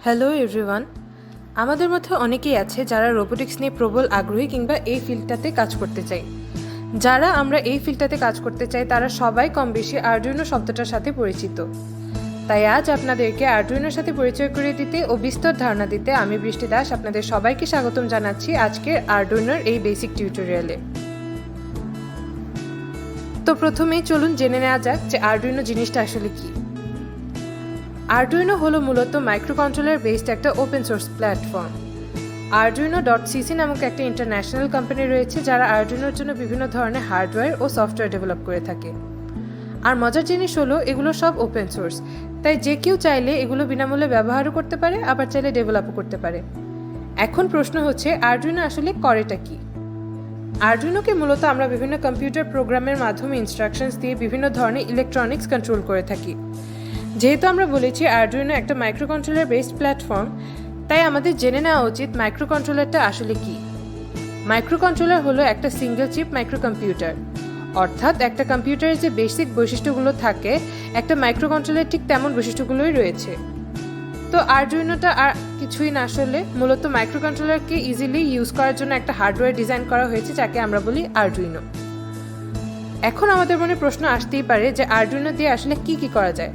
Hello everyone, আমাদের মধ্যে অনেকেই আছে যারা রোবোটিক্স নিয়ে প্রবল আগ্রহী কিংবা এই ফিল্ডটাতে কাজ করতে চাই। যারা আমরা এই ফিল্ডটাতে কাজ করতে চাই তারা সবাই কম বেশি আরডুইনো শব্দটার সাথে পরিচিত। তাই আজ আপনাদেরকে আরডুইনোর সাথে পরিচয় করে দিতে ও বিস্তর ধারণা দিতে আমি বৃষ্টি দাস আপনাদের সবাইকে স্বাগতম জানাচ্ছি আজকের আরডুইনোর এই বেসিক টিউটোরিয়ালে। তো প্রথমেই চলুন জেনে নেওয়া যাক যে আরডুইনো জিনিসটা আসলে কি। আরডুইনো হলো মূলত মাইক্রোকন্ট্রোলার বেসড একটা ওপেন সোর্স প্ল্যাটফর্ম। Arduino.cc নামক একটা ইন্টারন্যাশনাল কোম্পানি রয়েছে যারা আরডুইনোর জন্য বিভিন্ন ধরনের হার্ডওয়্যার ও সফটওয়্যার ডেভেলপ করে থাকে। আর মজার জিনিস হলো এগুলো সব ওপেন সোর্স, তাই যে কেউ চাইলে এগুলো বিনামূল্যে ব্যবহারও করতে পারে, আবার চাইলে ডেভেলপও করতে পারে। এখন প্রশ্ন হচ্ছে আরডুইনো আসলে করেটা কি। আরডুইনোকে মূলত আমরা বিভিন্ন কম্পিউটার প্রোগ্রামের মাধ্যমে ইনস্ট্রাকশনস দিয়ে বিভিন্ন ধরনের ইলেকট্রনিক্স কন্ট্রোল করে থাকি। যেহেতু আমরা বলেছি আরডুইনো একটা মাইক্রোকন্ট্রোলার বেসড প্ল্যাটফর্ম, তাই আমাদের জেনে নেওয়া উচিত মাইক্রোকন্ট্রোলারটা আসলে কি। মাইক্রোকন্ট্রোলার হলো একটা সিঙ্গেল চিপ মাইক্রোকম্পিউটার, অর্থাৎ একটা কম্পিউটারের যে বেসিক বৈশিষ্ট্যগুলো থাকে একটা মাইক্রোকন্ট্রোলার ঠিক তেমন বৈশিষ্ট্যগুলোই রয়েছে। তো আরডুইনোটা আর কিছুই না, আসলে মূলত মাইক্রোকন্ট্রোলারকে ইজিলি ইউজ করার জন্য একটা হার্ডওয়্যার ডিজাইন করা হয়েছে যাকে আমরা বলি আরডুইনো। এখন আমাদের মনে প্রশ্ন আসতেই পারে যে আরডুইনো দিয়ে আসলে কি কি করা যায়।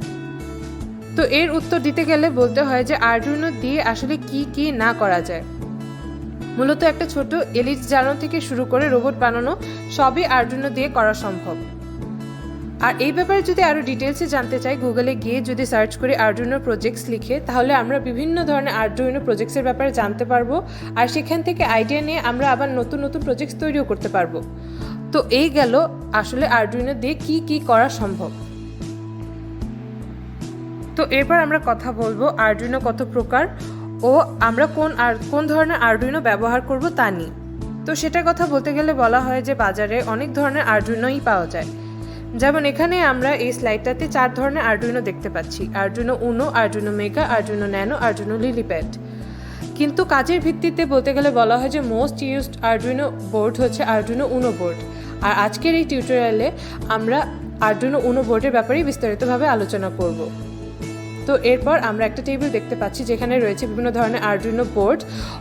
তো এর উত্তর দিতে গেলে বলতে হয় যে আরডুইনো দিয়ে আসলে কি কি না করা যায়। মূলত একটা ছোট এলইডি জ্বালানো থেকে শুরু করে রোবট বানানো সবই আরডুইনো দিয়ে করা সম্ভব। আর এই ব্যাপারে যদি আরও ডিটেলসে জানতে চাই, গুগলে গিয়ে যদি সার্চ করি আরডুইনো প্রজেক্টস লিখে, তাহলে আমরা বিভিন্ন ধরনের আরডুইনো প্রজেক্টসের ব্যাপারে জানতে পারবো। আর সেখান থেকে আইডিয়া নিয়ে আমরা আবার নতুন নতুন প্রজেক্টস তৈরিও করতে পারবো। তো এই গেল আসলে আরডুইনো দিয়ে কি কি করা সম্ভব। তো এরপর আমরা কথা বলবো আরডুইনো কত প্রকার ও আমরা কোন ধরনের আরডুইনো ব্যবহার করব তা নিয়ে। তো সেটার কথা বলতে গেলে বলা হয় যে বাজারে অনেক ধরনের আরডুইনোই পাওয়া যায়। যেমন এখানে আমরা এই স্লাইডটাতে 4 ধরনের আরডুইনো দেখতে পাচ্ছি: Arduino Uno, Arduino Mega, Arduino Nano, Arduino LilyPad. কিন্তু কাজের ভিত্তিতে বলতে গেলে বলা হয় যে মোস্ট ইউজড আরডুইনো বোর্ড হচ্ছে আরডুইনো উনো বোর্ড। আর আজকের এই টিউটোরিয়ালে আমরা আরডুইনো উনো বোর্ডের ব্যাপারেই বিস্তারিতভাবে আলোচনা করব। তো এরপর আমরা একটা টেবিল দেখতে পাচ্ছি যেখানে রয়েছে বিভিন্ন ধরনের আরডুইনো বোর্ড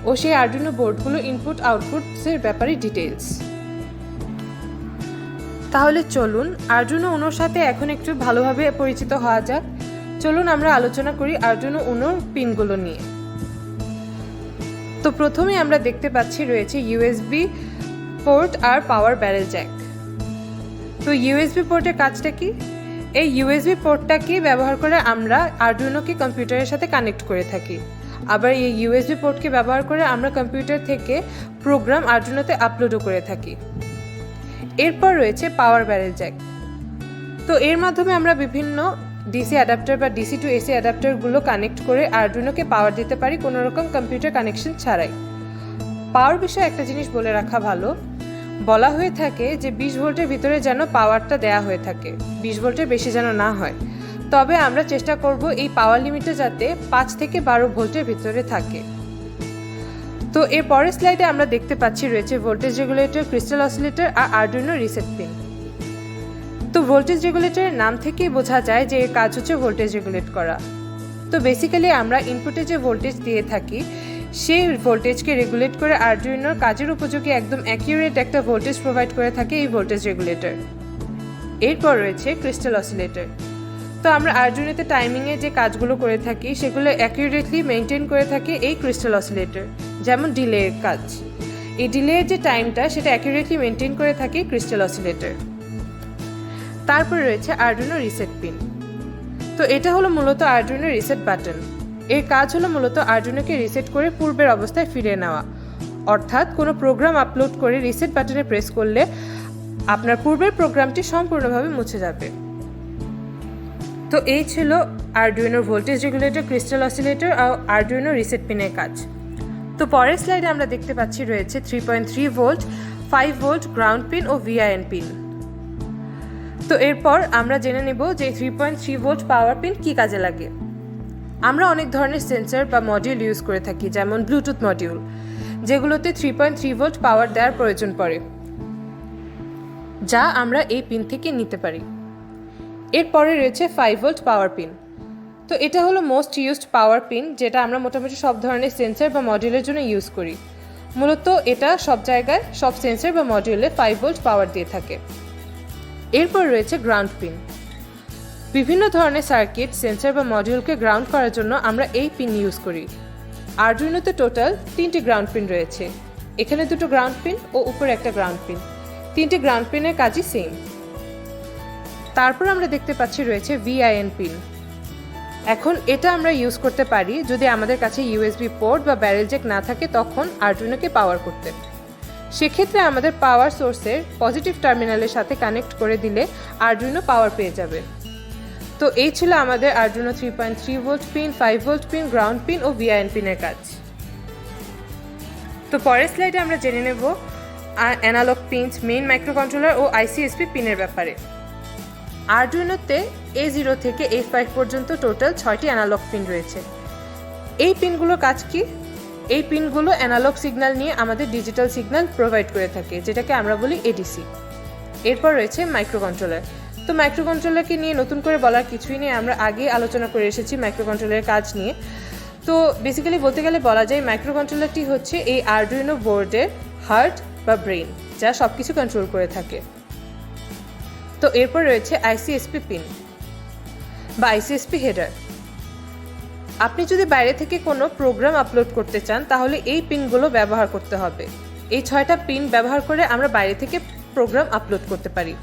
ও সেই আরডুইনো বোর্ডগুলো ইনপুট আউটপুটসের ব্যাপারে ডিটেলস। তাহলে চলুন আরডুইনো উনোর সাথে এখন একটু ভালোভাবে পরিচিত হওয়া যাক। চলুন আমরা আলোচনা করি আরডুইনো উনোর পিনগুলো নিয়ে। তো প্রথমে আমরা দেখতে পাচ্ছি রয়েছে ইউএসবি পোর্ট আর পাওয়ার ব্যারেল জ্যাক। তো ইউএসবি পোর্টের কাজটা কি? এই ইউএসবি পোর্টটাকে ব্যবহার করে আমরা আরডুইনোকে কম্পিউটারের সাথে কানেক্ট করে থাকি। আবার এই ইউএসবি পোর্টকে ব্যবহার করে আমরা কম্পিউটার থেকে প্রোগ্রাম আরডুইনোতে আপলোডও করে থাকি। এরপর রয়েছে পাওয়ার ব্যারেল জ্যাক। তো এর মাধ্যমে আমরা বিভিন্ন ডিসি অ্যাডাপ্টার বা ডিসি টু এসি অ্যাডাপ্টারগুলো কানেক্ট করে আরডুইনোকে পাওয়ার দিতে পারি কোনো রকম কম্পিউটার কানেকশন ছাড়াই। পাওয়ার বিষয়ে একটা জিনিস বলে রাখা ভালো, বলা হয়ে থাকে যে 20 ভোল্টের ভিতরে যেন পাওয়ারটা দেয়া হয়ে থাকে, 20 ভোল্টের বেশি যেন না হয়। তবে আমরা চেষ্টা করব এই পাওয়ার লিমিটটা যাতে 5 থেকে 12 ভোল্টের ভিতরে থাকে। তো এর পরের স্লাইডে আমরা দেখতে পাচ্ছি রয়েছে ভোল্টেজ রেগুলেটর, ক্রিস্টাল অসিলেটর আর আরডুইনো রিসেট পিন। তো ভোল্টেজ রেগুলেটরের নাম থেকেই বোঝা যায় যে এর কাজ হচ্ছে ভোল্টেজ রেগুলেট করা। তো বেসিক্যালি আমরা ইনপুটে যে ভোল্টেজ দিয়ে থাকি সেই ভোল্টেজকে রেগুলেট করে আরডুইনোর কাজের উপযোগী একদম অ্যাকিউরেট একটা ভোল্টেজ প্রোভাইড করে থাকে এই ভোল্টেজ রেগুলেটর। এরপর রয়েছে ক্রিস্টাল অসিলেটর। তো আমরা আরডুইনোতে টাইমিংয়ে যে কাজগুলো করে থাকি সেগুলো অ্যাকিউরেটলি মেনটেন করে থাকে এই ক্রিস্টাল অসিলেটর। যেমন ডিলের কাজ, এই ডিলের যে টাইমটা সেটা অ্যাকিউরেটলি মেনটেন করে থাকে ক্রিস্টাল অসিলেটর। তারপর রয়েছে আরডুইনো রিসেট পিন। তো এটা হলো মূলত আরডুইনো রিসেট বাটন। এর কাজ হলো মূলত আরডুইনোকে রিসেট করে পূর্বের অবস্থায় ফিরিয়ে নেওয়া। অর্থাৎ কোনো প্রোগ্রাম আপলোড করে রিসেট বাটনে প্রেস করলে আপনার পূর্বের প্রোগ্রামটি সম্পূর্ণভাবে মুছে যাবে। তো এই ছিল আরডুইনোর ভোল্টেজ রেগুলেটর, ক্রিস্টাল অসিলেটর আর আরডুইনো রিসেট পিনের কাজ। তো পরের স্লাইডে আমরা দেখতে পাচ্ছি রয়েছে 3.3 ভোল্ট, 5 ভোল্ট গ্রাউন্ড পিন ও ভিআইএন পিন। তো এরপর আমরা জেনে নেব যে 3.3 ভোল্ট পাওয়ার পিন কী কাজে লাগে। আমরা অনেক ধরনের সেন্সর বা মডিউল ইউজ করে থাকি, যেমন ব্লুটুথ মডিউল, যেগুলোতে 3.3 ভোল্ট পাওয়ার দেওয়ার প্রয়োজন পড়ে, যা আমরা এই পিন থেকে নিতে পারি। এরপরে রয়েছে 5 ভোল্ট পাওয়ার পিন। তো এটা হলো মোস্ট ইউজড পাওয়ার পিন, যেটা আমরা মোটামুটি সব ধরনের সেন্সর বা মডিউলের জন্য ইউজ করি। মূলত এটা সব জায়গায় সব সেন্সর বা মডিউলে 5 ভোল্ট পাওয়ার দিয়ে থাকে। এরপর রয়েছে গ্রাউন্ড পিন। বিভিন্ন ধরনের সার্কিট, সেন্সর বা মডিউলকে গ্রাউন্ড করার জন্য আমরা এই পিন ইউজ করি। আরডুইনোতে টোটাল 3টি গ্রাউন্ড পিন রয়েছে। এখানে 2টো গ্রাউন্ড পিন ও উপরে একটা গ্রাউন্ড পিন। 3টি গ্রাউন্ড পিনের কাজই সেম। তারপর আমরা দেখতে পাচ্ছি রয়েছে VIN পিন। এখন এটা আমরা ইউজ করতে পারি যদি আমাদের কাছে ইউএসবি পোর্ট বা ব্যারেল জ্যাক না থাকে, তখন আরডুইনোকে পাওয়ার করতে। সেক্ষেত্রে আমাদের পাওয়ার সোর্সের পজিটিভ টার্মিনালের সাথে কানেক্ট করে দিলে আরডুইনো পাওয়ার পেয়ে যাবে। তো এই ছিল আমাদের Arduino 3.3 volt pin, 5 volt pin, ground pin ও VIN পিনের কাজ। তো পরের স্লাইডে আমরা জেনে নেব অ্যানালগ পিনস, মেইন মাইক্রোকন্ট্রোলার ও ICSP পিনের ব্যাপারে। আরডুইনোতে A0 থেকে A5 পর্যন্ত টোটাল 6টি অ্যানালগ পিন রয়েছে। এই পিনগুলোর কাজ কি? এই পিনগুলো অ্যানালগ সিগন্যাল নিয়ে আমাদের ডিজিটাল সিগন্যাল প্রোভাইড করে থাকে, যেটাকে আমরা বলি ADC। এরপর রয়েছে মাইক্রোকন্ট্রোলার। তো মাইক্রোকন্ট্রোলারকে নিয়ে নতুন করে বলার কিছুই নেই, আমরা আগে আলোচনা করে এসেছি মাইক্রোকন্ট্রোলারের কাজ নিয়ে। তো বেসিক্যালি বলতে গেলে বলা যায় মাইক্রোকন্ট্রোলারটি হচ্ছে এই আরডুইনো বোর্ডের হার্ট বা ব্রেইন, যা সব কিছু কন্ট্রোল করে থাকে। তো এরপর রয়েছে ICSP পিন বা ICSP হেডার। আপনি যদি বাইরে থেকে কোনো প্রোগ্রাম আপলোড করতে চান তাহলে এই পিনগুলো ব্যবহার করতে হবে। এই 6টা পিন ব্যবহার করে আমরা বাইরে থেকে প্রোগ্রাম আপলোড করতে পারি।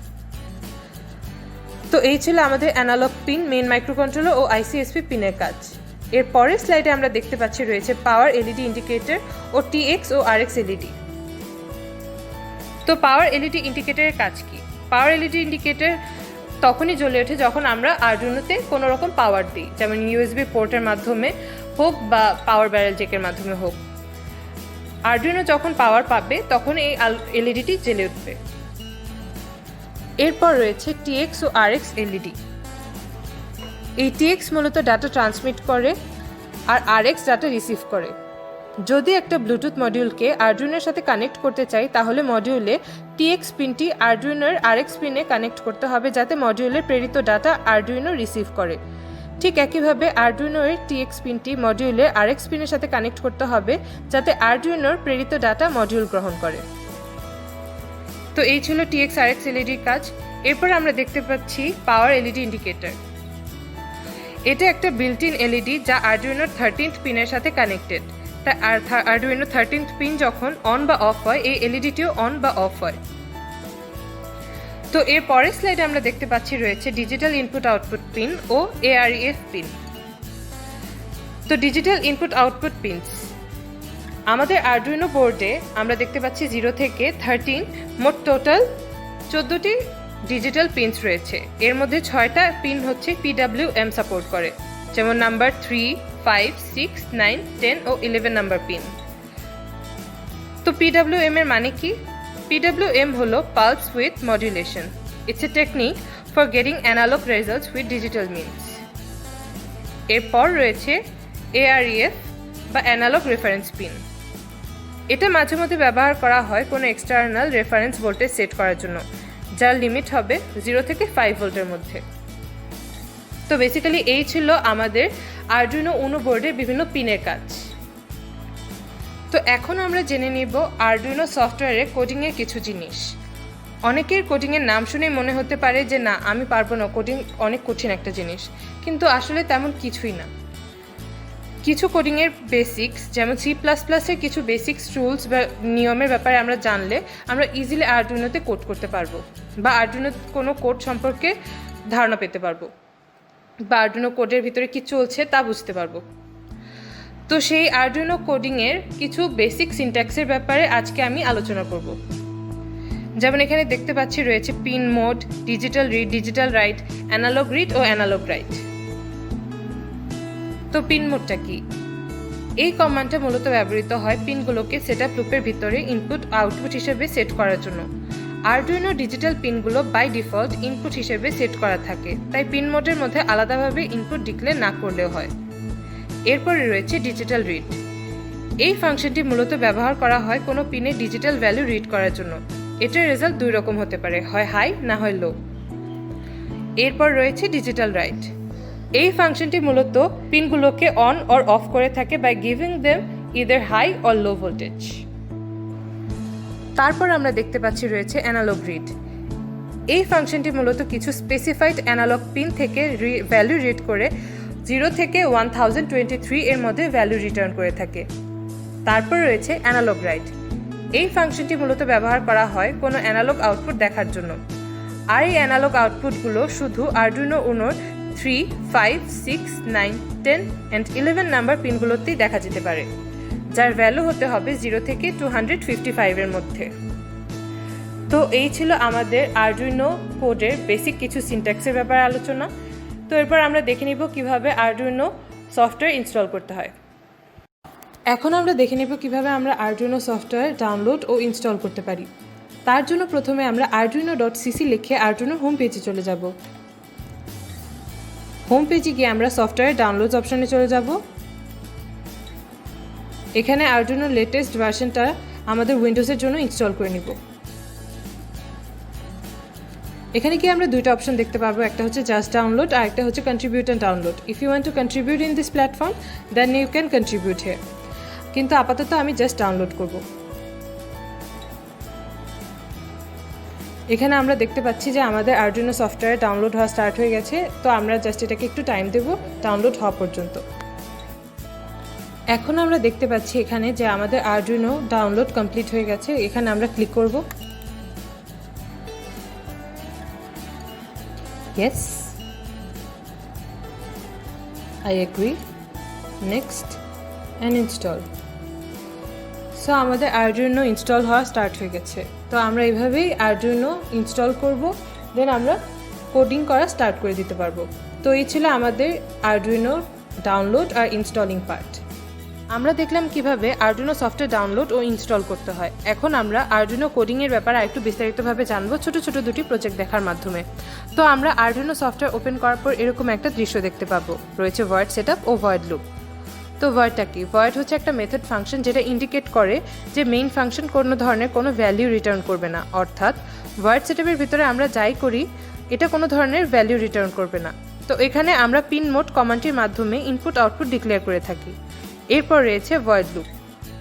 তো এই ছিল আমাদের অ্যানালগ পিন, মেইন মাইক্রোকন্ট্রোলার ও ICSP পিনের কাজ। এর পরের স্লাইডে আমরা দেখতে পাচ্ছি রয়েছে পাওয়ার LED ইন্ডিকেটর ও TX ও RX LED। তো পাওয়ার LED ইন্ডিকেটরের কাজ কি? পাওয়ার LED ইন্ডিকেটর তখনই জ্বলে ওঠে যখন আমরা আরডুইনোতে কোনো রকম পাওয়ার দিই, যেমন ইউএসবি পোর্টের মাধ্যমে হোক বা পাওয়ার ব্যারেল জ্যাকের মাধ্যমে হোক। আরডুইনো যখন পাওয়ার পাবে তখন এই এলইডিটি জ্বলে উঠবে। এরপর রয়েছে TX ও RX LED। এই TX মূলত ডাটা ট্রান্সমিট করে আর RX ডাটা রিসিভ করে। যদি একটা ব্লুটুথ মডিউলকে আরডুইনোর সাথে কানেক্ট করতে চাই তাহলে মডিউলে TX পিনটি আরডুইনোর RX পিনে কানেক্ট করতে হবে, যাতে মডিউলের প্রেরিত ডাটা আরডুইনো রিসিভ করে। ঠিক একইভাবে আরডুইনোর TX পিনটি মডিউলের RX পিনের সাথে কানেক্ট করতে হবে, যাতে আরডুইনোর প্রেরিত ডাটা মডিউল গ্রহণ করে। তো এই ছিল TX RX LED কাজ। এরপর আমরা দেখতে পাচ্ছি পাওয়ার LED ইন্ডিকেটর। এটা একটা বিল্ট ইন LED যা আরডুইনোর 13th পিনের সাথে কানেক্টেড। তাই আরডুইনো 13th পিন যখন অন বা অফ হয়, এই এলইডিটিও অন বা অফ হয়। তো এর পরের স্লাইডে আমরা দেখতে পাচ্ছি রয়েছে ডিজিটাল ইনপুট আউটপুট পিন ও AREF পিন। তো ডিজিটাল ইনপুট আউটপুট পিনস আমাদের আরডুইনো বোর্ডে আমরা দেখতে পাচ্ছি 0 থেকে 13 মোট টোটাল 14টি ডিজিটাল পিনস রয়েছে। এর মধ্যে 6টা পিন হচ্ছে PWM সাপোর্ট করে, যেমন নাম্বার 3, 5, 6, 9, 10 ও 11 নাম্বার পিন। তো PWM এর মানে কি? PWM হলো Pulse Width Modulation. It's a technique for getting analog results with digital means. এরপর রয়েছে AREF বা Analog Reference Pin। এটা মাঝে মধ্যে ব্যবহার করা হয় কোনো এক্সটার্নাল রেফারেন্স ভোল্টেজ সেট করার জন্য, যার লিমিট হবে 0 থেকে 5 ভোল্টের মধ্যে। তো বেসিক্যালি এই ছিল আমাদের আরডুইনো উনো বোর্ডের বিভিন্ন পিনের কাজ। তো এখন আমরা জেনে নিব আরডুইনো সফটওয়্যারে কোডিংয়ের কিছু জিনিস। অনেকের কোডিংয়ের নাম শুনেই মনে হতে পারে যে না, আমি পারবো না, কোডিং অনেক কঠিন একটা জিনিস, কিন্তু আসলে তেমন কিছুই না। কিছু কোডিংয়ের বেসিক্স, যেমন C++-এর কিছু বেসিক্স রুলস বা নিয়মের ব্যাপারে আমরা জানলে আমরা ইজিলি আরডুইনোতে কোড করতে পারবো, বা আরডুইনো কোনো কোড সম্পর্কে ধারণা পেতে পারবো, বা আরডুইনো কোডের ভিতরে কি চলছে তা বুঝতে পারবো। তো সেই আরডুইনো কোডিংয়ের কিছু বেসিক সিনট্যাক্সের ব্যাপারে আজকে আমি আলোচনা করব। যেমন এখানে দেখতে পাচ্ছি রয়েছে pin mode, digital read, digital write, analog read ও অ্যানালগ রাইট। তো পিন মোডটা কি? এই কমান্ডটা মূলত ব্যবহৃত হয় পিনগুলোকে সেটআপ লুপের ভিতরে ইনপুট আউটপুট হিসেবে সেট করার জন্য। আরডুইনো ডিজিটাল পিনগুলো বাই ডিফল্ট ইনপুট হিসেবে সেট করা থাকে, তাই পিন মোডের মধ্যে আলাদাভাবে ইনপুট ডিক্লেয়ার না করলেও হয়। এরপরে রয়েছে ডিজিটাল রিড। এই ফাংশনটি মূলত ব্যবহার করা হয় কোনো পিনের ডিজিটাল ভ্যালু রিড করার জন্য। এটার রেজাল্ট দুই রকম হতে পারে, হয় হাই না হয় লো। এরপর রয়েছে ডিজিটাল রাইট। এই ফাংশনটি মূলত পিনগুলোকে অন অর অফ করে থাকে by giving them either high or low voltage. তারপর আমরা দেখতে পাচ্ছি রয়েছে অ্যানালগ রিড। এই ফাংশনটি মূলত কিছু স্পেসিফাইড অ্যানালগ পিন থেকে ভ্যালু রিড করে 0 থেকে 1023 এর মধ্যে ভ্যালু রিটার্ন করে থাকে। তারপর রয়েছে অ্যানালগ রাইট। এই ফাংশনটি মূলত ব্যবহার করা হয় কোনো অ্যানালগ আউটপুট দেখার জন্য, আর এই অ্যানালগ আউটপুটগুলো শুধু আরডুইনো উনোর 3, 5, 6, 9, 10 অ্যান্ড 11 নাম্বার পিনগুলোতেই দেখা যেতে পারে, যার ভ্যালু হতে হবে 0 থেকে 255 এর মধ্যে। তো এই ছিল আমাদের আরডুইনো কোডের বেসিক কিছু সিনট্যাক্সের ব্যাপারে আলোচনা। তো এরপর আমরা দেখে নিব কিভাবে আরডুইনো সফটওয়্যার ইনস্টল করতে হয়। এখন আমরা দেখে নেব কিভাবে আমরা আরডুইনো সফটওয়্যার ডাউনলোড ও ইনস্টল করতে পারি। তার জন্য প্রথমে আমরা arduino.cc লিখে আরডুইনো হোম পেজে চলে যাব। হোম পেজে গিয়ে আমরা সফটওয়্যার ডাউনলোডস অপশনে চলে যাব। এখানে আরডুইনো লেটেস্ট ভার্সনটা আমাদের উইন্ডোজের জন্য ইনস্টল করে নিব। এখানে কি আমরা দুইটা অপশন দেখতে পাবো, একটা হচ্ছে জাস্ট ডাউনলোড আর একটা হচ্ছে contribute and download. If you want to contribute in this platform then you can contribute here, কিন্তু আপাতত আমি জাস্ট ডাউনলোড করব। এখানে আমরা দেখতে পাচ্ছি যে আমাদের আরডুইনো সফটওয়্যার ডাউনলোড হওয়া স্টার্ট হয়ে গেছে। তো আমরা জাস্ট এটাকে একটু টাইম দেব ডাউনলোড হওয়া পর্যন্ত। এখন আমরা দেখতে পাচ্ছি এখানে যে আমাদের আরডুইনো ডাউনলোড কমপ্লিট হয়ে গেছে। এখানে আমরা ক্লিক করব। Yes, I agree. Next and install. So আমাদের আরডুইনো ইনস্টল হওয়া স্টার্ট হয়ে গেছে। তো আমরা এইভাবেই আরডুইনো ইনস্টল করব, দেন আমরা কোডিং করা স্টার্ট করে দিতে পারবো। তো এই ছিল আমাদের আরডুইনো ডাউনলোড আর ইনস্টলিং পার্ট। আমরা দেখলাম কিভাবে আরডুইনো সফটওয়্যার ডাউনলোড ও ইনস্টল করতে হয়। এখন আমরা আরডুইনো কোডিংয়ের ব্যাপারে আরেকটু বিস্তারিতভাবে জানবো ছোট ছোট দুটি প্রজেক্ট দেখার মাধ্যমে। তো আমরা আরডুইনো সফটওয়্যার ওপেন করার পর এরকম একটা দৃশ্য দেখতে পাবো, রয়েছে ভয়েড সেটআপ ও ভয়েড লুপ। তো ভয়েডটা কি? ভয়েড হচ্ছে একটা মেথড ফাংশন যেটা ইন্ডিকেট করে যে মেইন ফাংশন কোনো ধরনের কোনো ভ্যালু রিটার্ন করবে না, অর্থাৎ ভয়েড সেটআপের ভিতরে আমরা যাই করি এটা কোনো ধরনের ভ্যালু রিটার্ন করবে না। তো এখানে আমরা পিন মোড কমান্ডটির মাধ্যমে ইনপুট আউটপুট ডিক্লেয়ার করে থাকি। এরপর রয়েছে ভয়েড লুপ।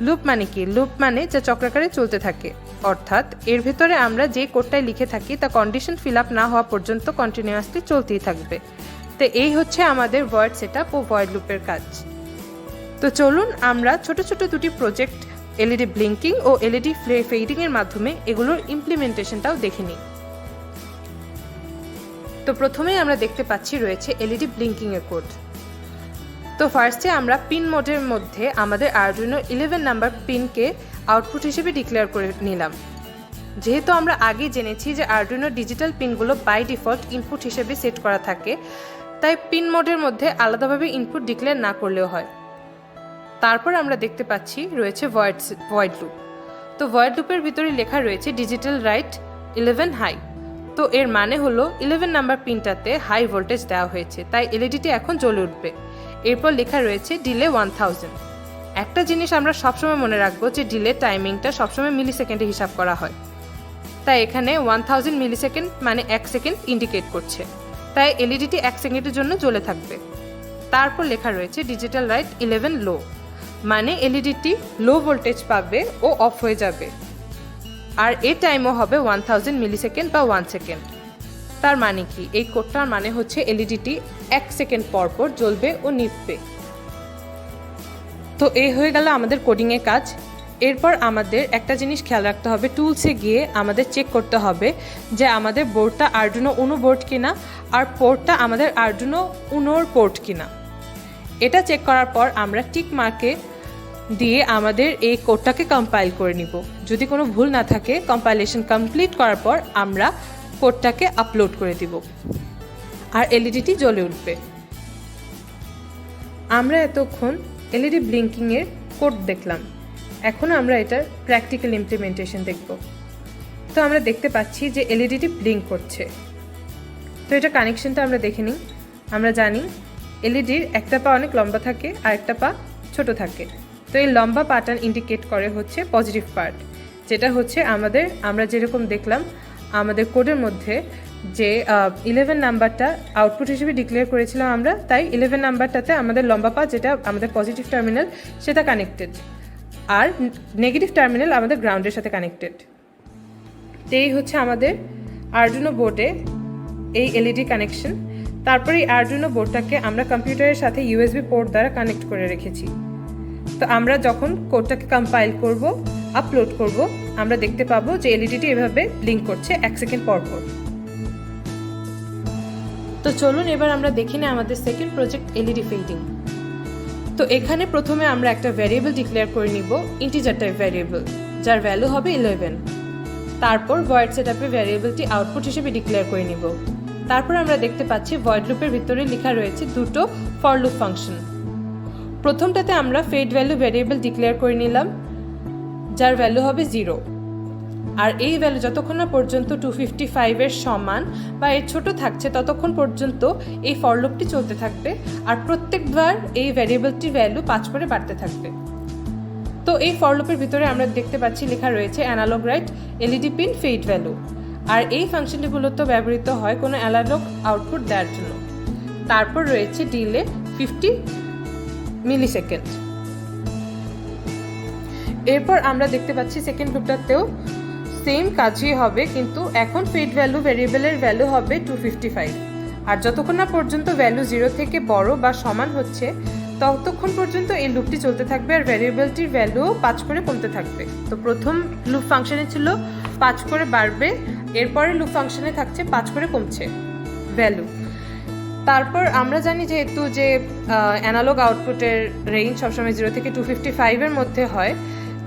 লুপ মানে কি? লুপ মানে যা চক্রাকারে চলতে থাকে, অর্থাৎ এর ভেতরে আমরা যে কোডটায় লিখে থাকি তা কন্ডিশন ফিল আপ না হওয়া পর্যন্ত কন্টিনিউয়াসলি চলতেই থাকবে। তো এই হচ্ছে আমাদের ভয়েড সেটআপ ও ভয়েড লুপের কাজ। তো চলুন আমরা ছোট ছোট দুটি প্রজেক্ট এলইডি ব্লিঙ্কিং ও এলইডি ফেডিং এর মাধ্যমে এগুলোর ইমপ্লিমেন্টেশনটাও দেখে নিই। তো প্রথমেই আমরা দেখতে পাচ্ছি রয়েছে এলইডি ব্লিঙ্কিং এর কোড। তো ফার্স্টে আমরা পিন মোডের মধ্যে আমাদের আরডুইনো 11 নাম্বার পিনকে আউটপুট হিসেবে ডিক্লেয়ার করে নিলাম। যেহেতু আমরা আগে জেনেছি যে আরডুইনো ডিজিটাল পিনগুলো বাই ডিফল্ট ইনপুট হিসেবে সেট করা থাকে, তাই পিন মোডের মধ্যে আলাদাভাবে ইনপুট ডিক্লেয়ার না করলেও হয়। তারপর আমরা দেখতে পাচ্ছি রয়েছে ভয়েড লুপ। তো ভয়েড লুপের ভিতরে লেখা রয়েছে ডিজিটাল রাইট 11 হাই। তো এর মানে হলো 11 নাম্বার পিনটাতে হাই ভোল্টেজ দেওয়া হয়েছে, তাই এলইডিটি এখন জ্বলে উঠবে। এরপর লেখা রয়েছে ডিলে 1000। একটা জিনিস আমরা সবসময় মনে রাখবো যে ডিলে টাইমিংটা সবসময় মিলি সেকেন্ডে হিসাব করা হয়, তাই এখানে 1000 মিলি সেকেন্ড মানে 1 সেকেন্ড ইন্ডিকেট করছে, তাই এলইডিটি 1 সেকেন্ডের জন্য জ্বলে থাকবে। তারপর লেখা রয়েছে ডিজিটাল রাইট 11 লো, মানে এলইডিটি লো ভোল্টেজ পাবে ও অফ হয়ে যাবে, আর এর টাইমও হবে 1000 মিলি সেকেন্ড বা 1 সেকেন্ড। তার মানে কি? এই কোডটার মানে হচ্ছে এলইডিটি 1 সেকেন্ড পর পর জ্বলবে ও নিভবে। তো এই হয়ে গেল আমাদের কোডিংয়ের কাজ। এরপর আমাদের একটা জিনিস খেয়াল রাখতে হবে, টুলসে গিয়ে আমাদের চেক করতে হবে যে আমাদের বোর্ডটা আরডুইনো উনো বোর্ড কিনা আর পোর্টটা আমাদের আরডুইনো উনোর পোর্ট কিনা। এটা চেক করার পর আমরা টিক মার্কে দিয়ে আমাদের এই কোডটাকে কম্পাইল করে নিব। যদি কোনো ভুল না থাকে কম্পাইলেশন কমপ্লিট করার পর আমরা কোডটাকে আপলোড করে দিব আর এলইডিটি জ্বলে উঠবে। আমরা এতক্ষণ এলইডি ব্লিঙ্কিংয়ের কোড দেখলাম, এখন আমরা এটার প্র্যাকটিক্যাল ইমপ্লিমেন্টেশন দেখব। তো আমরা দেখতে পাচ্ছি যে এলইডিটি ব্লিঙ্ক করছে। তো এটা কানেকশনটা আমরা দেখে নিই। আমরা জানি এলইডির একটা পা অনেক লম্বা থাকে আর একটা পা ছোট থাকে। তো এই লম্বা পাটা ইন্ডিকেট করে হচ্ছে পজিটিভ পার্ট, যেটা হচ্ছে আমরা যেরকম দেখলাম আমাদের কোডের মধ্যে যে 11 নাম্বারটা আউটপুট হিসেবে ডিক্লেয়ার করেছিলাম আমরা, তাই 11 নাম্বারটাতে আমাদের লম্বা পাত যেটা আমাদের পজিটিভ টার্মিনাল সেটা কানেক্টেড, আর নেগেটিভ টার্মিনাল আমাদের গ্রাউন্ডের সাথে কানেক্টেড। এই হচ্ছে আমাদের আরডুইনো বোর্ডে এই এলইডি কানেকশন। তারপরে এই আরডুইনো বোর্ডটাকে আমরা কম্পিউটারের সাথে ইউএসবি পোর্ট দ্বারা কানেক্ট করে রেখেছি। তো আমরা যখন কোডটাকে কম্পাইল করব, আপলোড করব, আমরা দেখতে পাবো যে এলইডিটি এভাবে ব্লিঙ্ক করছে 1 সেকেন্ড পর পর। তো চলুন এবার আমরা দেখি না আমাদের সেকেন্ড প্রজেক্ট এলইডি ফেডিং। তো এখানে প্রথমে আমরা একটা ভ্যারিয়েবল ডিক্লেয়ার করে নিব, ইন্টিজার টাইপ ভ্যারিয়েবল, যার ভ্যালু হবে 11। তারপর ভয়েড সেটআপে ভ্যারিয়েবলটি আউটপুট হিসেবে ডিক্লেয়ার করে নিব। তারপর আমরা দেখতে পাচ্ছি ভয়েড লুপের ভিতরে লেখা রয়েছে দুটো ফর লুপ ফাংশন। প্রথমটাতে আমরা ফেড ভ্যালু ভ্যারিয়েবল ডিক্লেয়ার করে নিলাম, যার ভ্যালু হবে 0, আর এই ভ্যালু যতক্ষণ না পর্যন্ত 255-এর সমান বা এর ছোট থাকছে ততক্ষণ পর্যন্ত এই ফর লুপটি চলতে থাকবে, আর প্রত্যেকবার এই ভ্যারিয়েবলটির ভ্যালু 5 করে বাড়তে থাকবে। তো এই ফর লুপের ভিতরে আমরা দেখতে পাচ্ছি লেখা রয়েছে analog write LED pin fade value, আর এই ফাংশনটি মূলত ব্যবহৃত হয় কোনো অ্যানালগ আউটপুট দেওয়ার জন্য। তারপর রয়েছে ডিলে 50 মিলিসেকেন্ড। এরপর আমরা দেখতে পাচ্ছি সেকেন্ড লুপটাতেও সেম কাজই হবে, কিন্তু এখন ফেড ভ্যালু ভ্যারিয়েবলের ভ্যালু হবে 255, আর যতক্ষণ না পর্যন্ত ভ্যালু 0 থেকে বড় বা সমান হচ্ছে ততক্ষণ পর্যন্ত এই লুপটি চলতে থাকবে, আর ভ্যারিয়েবলটির ভ্যালু 5 করে কমতে থাকবে। তো প্রথম লুপ ফাংশনে ছিল 5 করে বাড়বে, এরপরে লুপ ফাংশনে থাকছে 5 করে কমছে ভ্যালু। তারপর আমরা জানি যেহেতু যে অ্যানালগ আউটপুটের রেঞ্জ সবসময় 0 থেকে 255-এর মধ্যে হয়,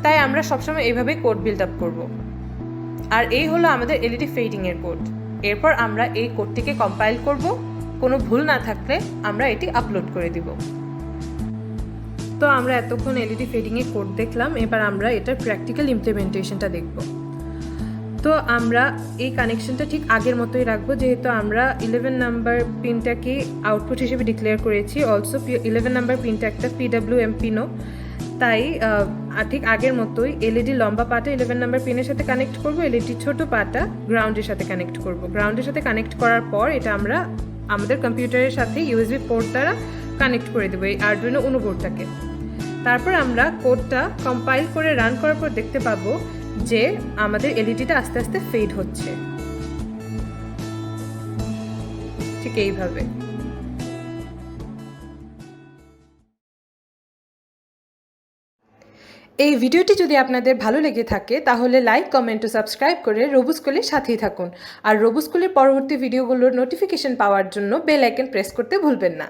তাই আমরা সবসময় এইভাবেই কোড বিল্ড আপ করব। আর এই হলো আমাদের এলইডি ফেডিংয়ের কোড। এরপর আমরা এই কোডটিকে কম্পাইল করব, কোনো ভুল না থাকলে আমরা এটি আপলোড করে দিব। তো আমরা এতক্ষণ এলইডি ফেডিংয়ের কোড দেখলাম, এবার আমরা এটার প্র্যাকটিক্যাল ইমপ্লিমেন্টেশনটা দেখব। তো আমরা এই কানেকশনটা ঠিক আগের মতোই রাখবো, যেহেতু আমরা 11 নাম্বার পিনটাকে আউটপুট হিসেবে ডিক্লেয়ার করেছি, অলসো 11 নাম্বার পিনটা একটা PWM পিনও, তাই ঠিক আগের মতোই এলইডি লম্বা পাটা 11 নাম্বার পিনের সাথে কানেক্ট করব, এলইডি ছোট পাটা গ্রাউন্ডের সাথে কানেক্ট করব। গ্রাউন্ডের সাথে কানেক্ট করার পর এটা আমরা আমাদের কম্পিউটারের সাথে ইউএসবি পোর্ট দ্বারা কানেক্ট করে দেবো এই আরডুইনো উনো বোর্ডটাকে। তারপর আমরা কোডটা কম্পাইল করে রান করার পর দেখতে পাবো যে আমাদের এলইডিটা আস্তে আস্তে ফেড হচ্ছে, ঠিক এইভাবে। এই ভিডিওটি যদি আপনাদের ভালো লেগে থাকে তাহলে লাইক, কমেন্ট ও সাবস্ক্রাইব করে রবু স্কুলের সাথেই থাকুন, আর রবু স্কুলের পরবর্তী ভিডিওগুলোর নোটিফিকেশন পাওয়ার জন্য বেল আইকন প্রেস করতে ভুলবেন না।